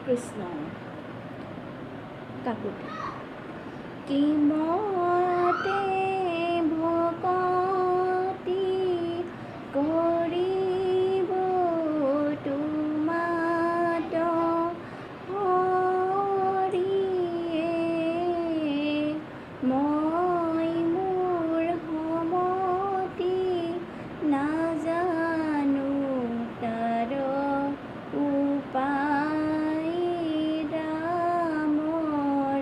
কৃষ্ণ কাকুতি কিমতে ভকতি কৰিব তোমাত হৰিয়ে মই মোৰ সমতি নাজানো তাৰ উপায় ৰাম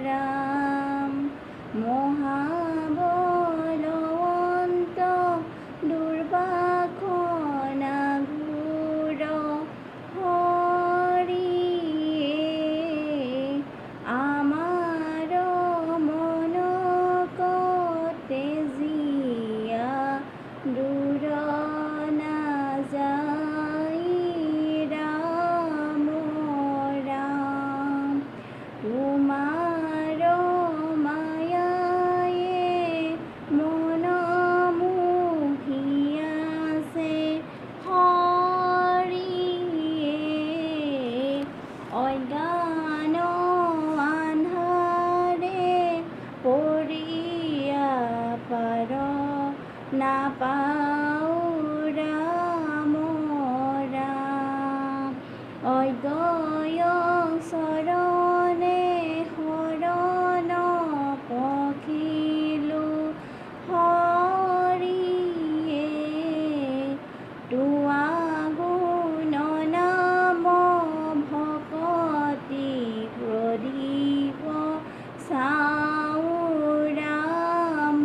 ৰাম মহাবলৱন্ত দুৰ্বাসনা ঘোৰ হৰিয়ে আমাৰ মন কতে জিয়া দূৰ নাযায় ৰাম ৰাম তোমাৰ মায়ায়ে মন মোহি আছে হৰিয়ে অজ্ঞান আন্ধাৰে পৰিয়া পাৰ নাপাওঁ ৰাম ৰাম অজ্ঞয় চৰণে শৰণ পখিলো হৰিয়ে তোৱা গুণ নাম ভকতি প্ৰদীপ চাওঁ ৰাম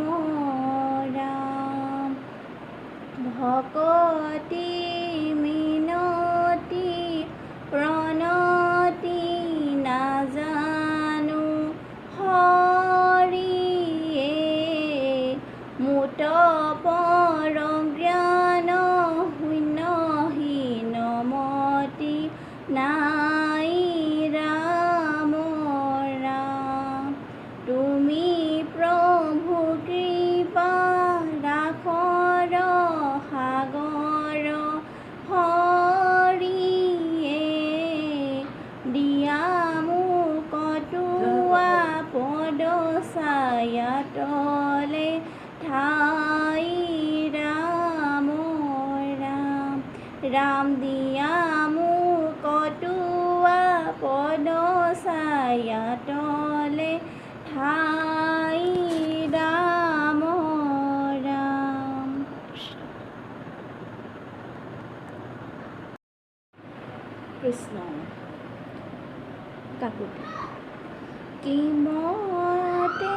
ৰাম ভকতি মিনতি প্ৰণতি নাজানো হৰিয়ে মুত পৰজ্ঞান শূন্যহীন মতি নাই ৰাম ৰাম তুমি প্ৰভু কৃপা ৰাখৰ সাগৰ হৰিয়ে দিয়া মোক তোৱা পদ ছায়া তলে ঠাই ৰাম ৰাম ৰাম দিয়া মোক তোৱা পদ ছায়া তলে ঠাই ৰাম ৰাম কৃষ্ণ কাকুতি কিমতে